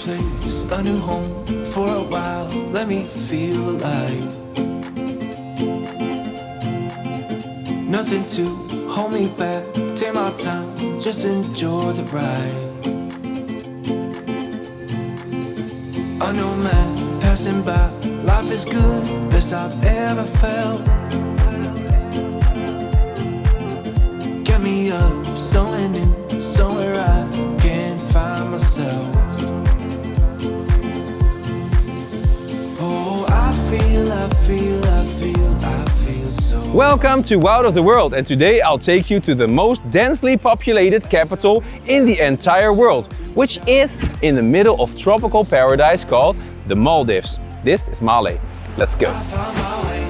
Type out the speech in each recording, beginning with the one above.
place, a new home for a while. Let me feel alive. Nothing to hold me back. Take my time, just enjoy the ride. A new man passing by. Life is good, best I've ever felt. Get me up, somewhere new, somewhere I can find myself. Oh, I feel so. Welcome to Wout of the World, and today I'll take you to the most densely populated capital in the entire world, which is in the middle of tropical paradise called the Maldives. This is Malé. Let's go.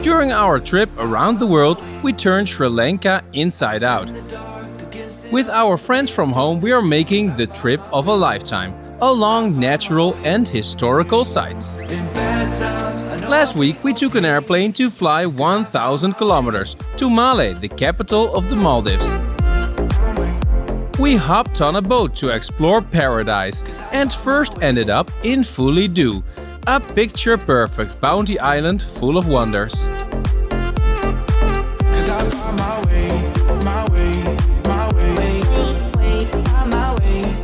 During our trip around the world, we turned Sri Lanka inside out. With our friends from home, we are making the trip of a lifetime, along natural and historical sites. Last week, we took an airplane to fly 1,000 kilometers to Malé, the capital of the Maldives. We hopped on a boat to explore paradise and first ended up in Fulidhoo, a picture-perfect bounty island full of wonders.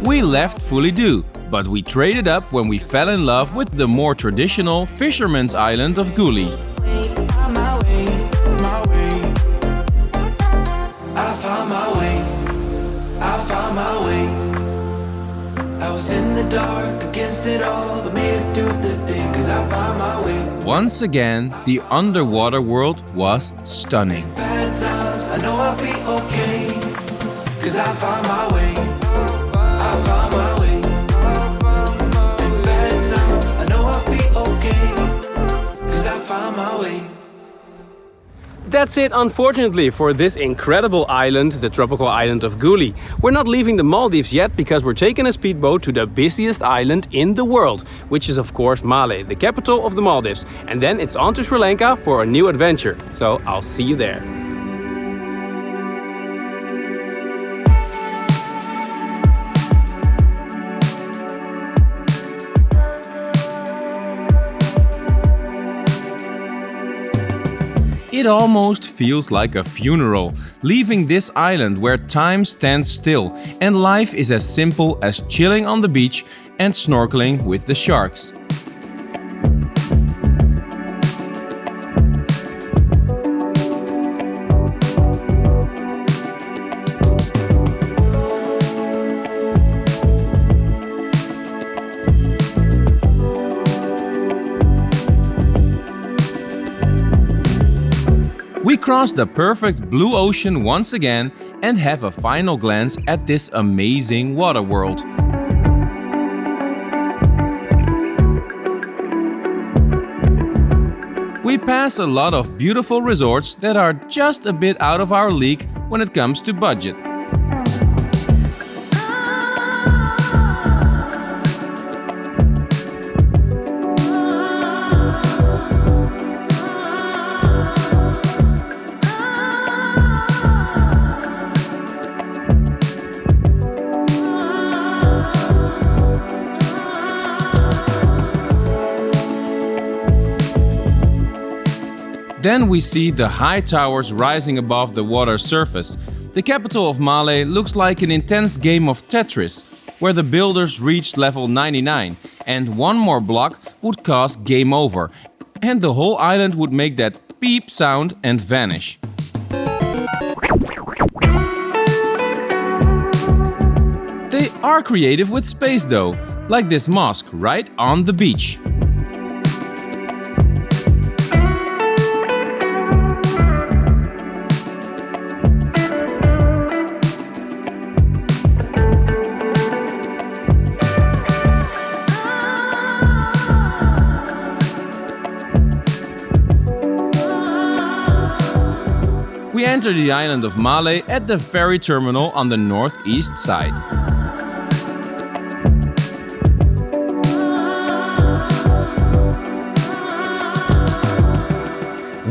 We left Fulidhoo, but we traded up when we fell in love with the more traditional fisherman's island of Gulhi. I was in the dark against it all, but made it through the day, 'cause I found my way. Once again, the underwater world was stunning. Bad times, I know I'll be okay, 'cause I found my way. I found my way. In bad times, I know I'll be okay, 'cause I found my way. That's it, unfortunately, for this incredible island, the tropical island of Gulhi. We're not leaving the Maldives yet because we're taking a speedboat to the busiest island in the world, which is of course Malé, the capital of the Maldives. And then it's on to Sri Lanka for a new adventure. So I'll see you there. It almost feels like a funeral, leaving this island where time stands still and life is as simple as chilling on the beach and snorkeling with the sharks. We cross the perfect blue ocean once again and have a final glance at this amazing water world. We pass a lot of beautiful resorts that are just a bit out of our league when it comes to budget. Then we see the high towers rising above the water's surface. The capital of Malé looks like an intense game of Tetris, where the builders reached level 99, and one more block would cause game over, and the whole island would make that beep sound and vanish. They are creative with space though, like this mosque right on the beach. We enter the island of Malé at the ferry terminal on the northeast side.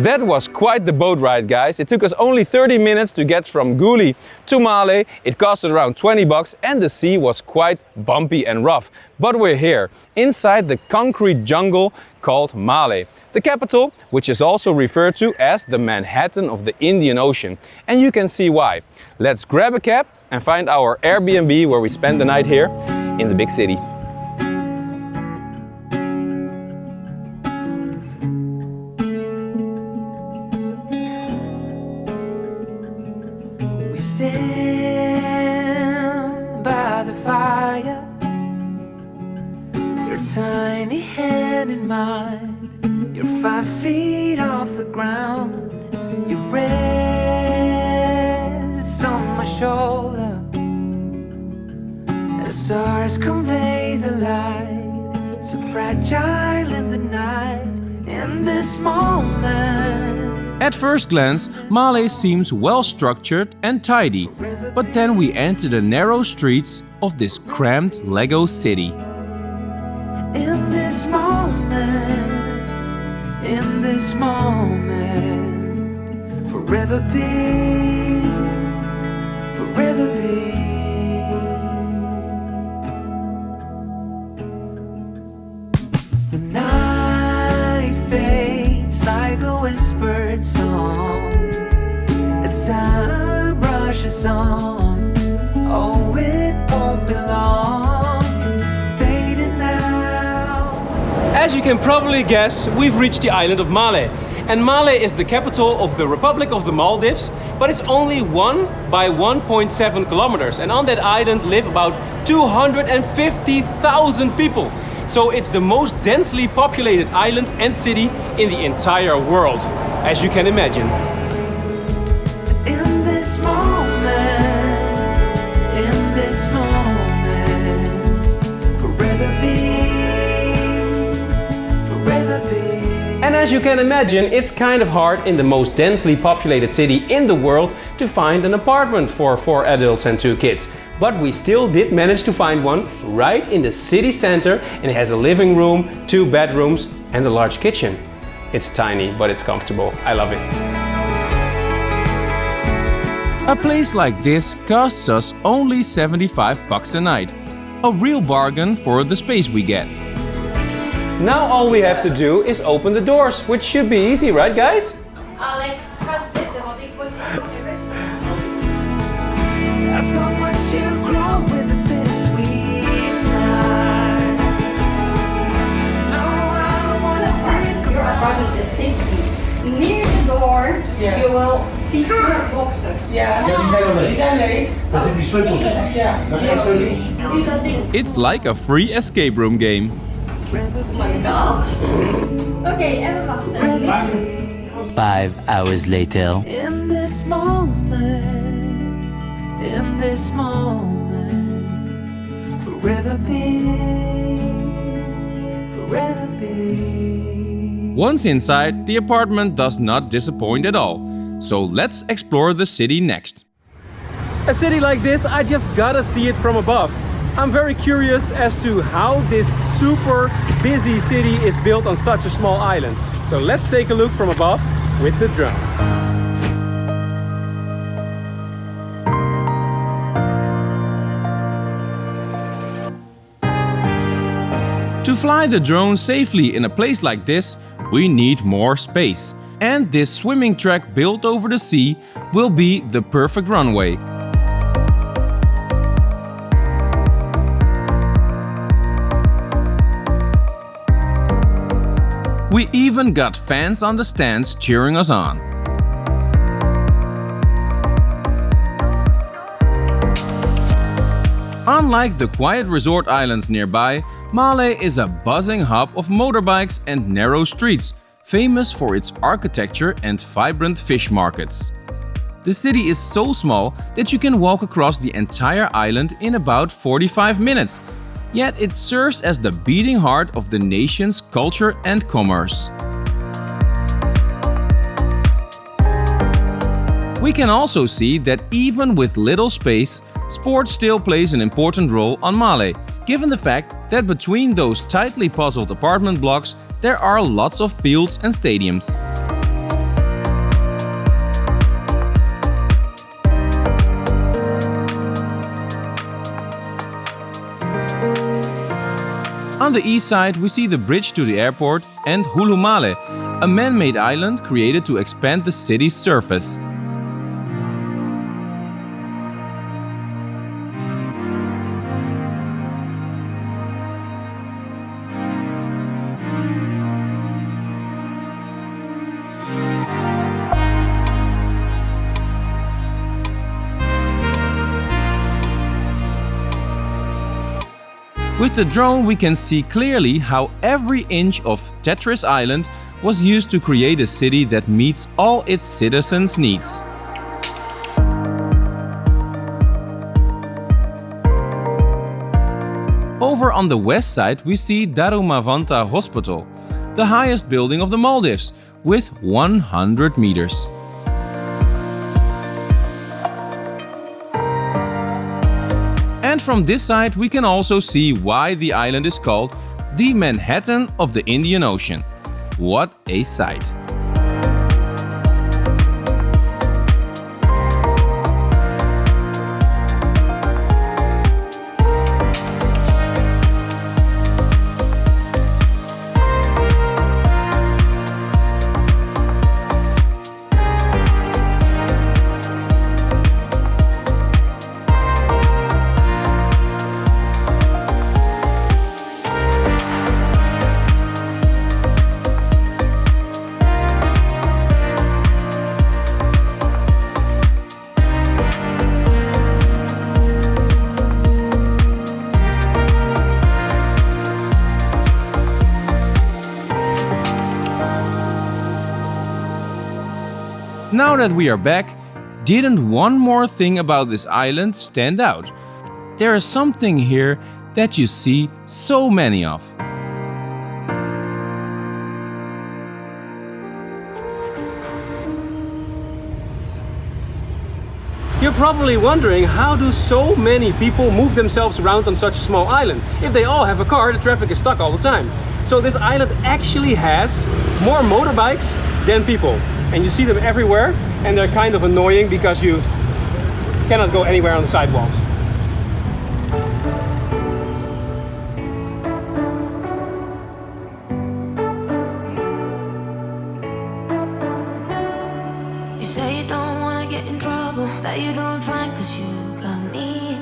That was quite the boat ride, guys. It took us only 30 minutes to get from Gulhi to Malé. It costed around 20 bucks and the sea was quite bumpy and rough. But we're here, inside the concrete jungle called Malé, the capital, which is also referred to as the Manhattan of the Indian Ocean. And you can see why. Let's grab a cab and find our Airbnb where we spend the night here in the big city. Stand by the fire, your tiny hand in mine. You're 5 feet off the ground. You rest on my shoulder. The stars convey the light, so fragile in the night. In this moment, At first glance, Malé seems well structured and tidy, but then we enter the narrow streets of this cramped Lego city. in this moment, forever be, forever be. The night fades like a whispered song as time rushes on. Oh, it won't be long, fading out. As you can probably guess, we've reached the island of Malé. And Malé is the capital of the Republic of the Maldives, but it's only 1 by 1.7 kilometers. And on that island live about 250,000 people. So it's the most densely populated island and city in the entire world, as you can imagine. In this moment, forever be, forever be. And as you can imagine, it's kind of hard in the most densely populated city in the world to find an apartment for 4 adults and 2 kids. But we still did manage to find one right in the city center, and it has a living room, 2 bedrooms and a large kitchen. It's tiny, but it's comfortable. I love it. A place like this costs us only 75 bucks a night. A real bargain for the space we get. Now all we have to do is open the doors, which should be easy, right guys? Alex, ga zitten, want ik word hier nog rustig. I saw what you grow with a bittersweet start. No, I don't wanna think Your about apartment is 6 feet. Near the door, you will see 4 boxes. Ja, die zijn leeg. Daar zitten die sleutels in. Ja, daar zijn sleutels. Nu dat ding. It's like a free escape room game. Oh my god. Oké, even wachten. 5 hours later. in this moment, forever be, forever be. Once inside, the apartment does not disappoint at all. So let's explore the city next. A city like this, I just gotta see it from above. I'm very curious as to how this super busy city is built on such a small island. So let's take a look from above with the drone. To fly the drone safely in a place like this, we need more space. And this swimming track built over the sea will be the perfect runway. We even got fans on the stands cheering us on. Unlike the quiet resort islands nearby, Malé is a buzzing hub of motorbikes and narrow streets, famous for its architecture and vibrant fish markets. The city is so small that you can walk across the entire island in about 45 minutes, yet it serves as the beating heart of the nation's culture and commerce. We can also see that even with little space, sport still plays an important role on Malé, given the fact that between those tightly puzzled apartment blocks there are lots of fields and stadiums. On the east side we see the bridge to the airport and Malé, a man-made island created to expand the city's surface. With the drone we can see clearly how every inch of Tetris Island was used to create a city that meets all its citizens' needs. Over on the west side we see Darumavanta Hospital, the highest building of the Maldives, with 100 meters. And from this side we can also see why the island is called the Manhattan of the Indian Ocean. What a sight! Now that we are back, didn't one more thing about this island stand out? There is something here that you see so many of. You're probably wondering, how do so many people move themselves around on such a small island? If they all have a car, the traffic is stuck all the time. So this island actually has more motorbikes than people. And you see them everywhere, and they're kind of annoying because you cannot go anywhere on the sidewalks. You say you don't wanna get in trouble, that you're doing fine cause you got me.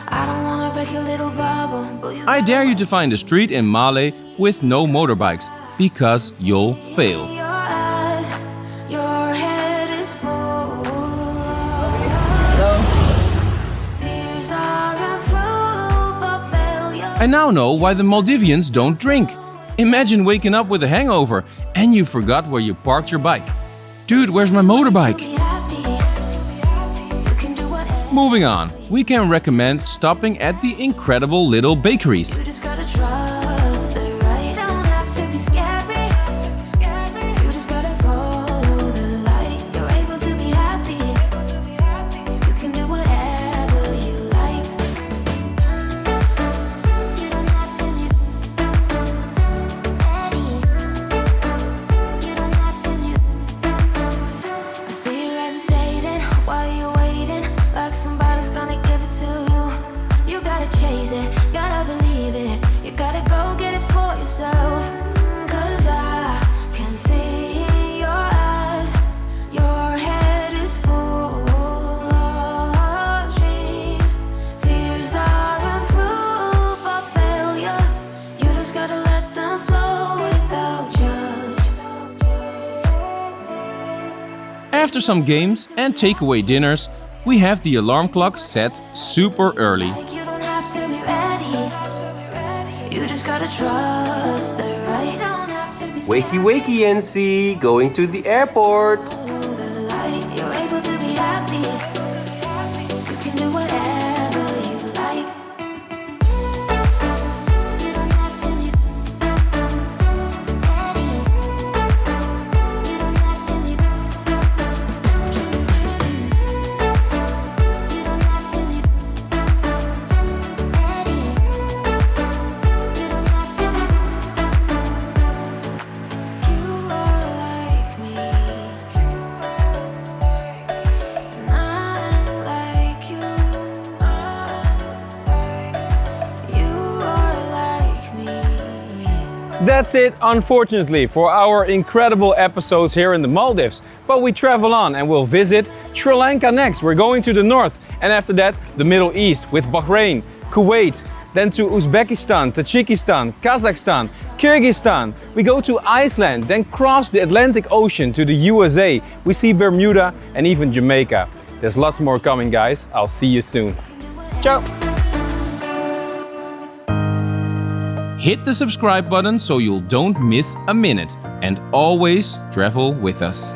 I don't wanna break your little bubble, but you I dare you to find a street in Malé with no motorbikes, because you'll fail. I now know why the Maldivians don't drink. Imagine waking up with a hangover and you forgot where you parked your bike. Dude, where's my motorbike? Moving on, we can recommend stopping at the incredible little bakeries. After some games and takeaway dinners, we have the alarm clock set super early. Wakey wakey NC, going to the airport. That's it, unfortunately, for our incredible episodes here in the Maldives. But we travel on and we'll visit Sri Lanka next. We're going to the north, and after that, the Middle East with Bahrain, Kuwait, then to Uzbekistan, Tajikistan, Kazakhstan, Kyrgyzstan. We go to Iceland, then cross the Atlantic Ocean to the USA. We see Bermuda and even Jamaica. There's lots more coming, guys. I'll see you soon. Ciao! Hit the subscribe button so you don't miss a minute, and always travel with us.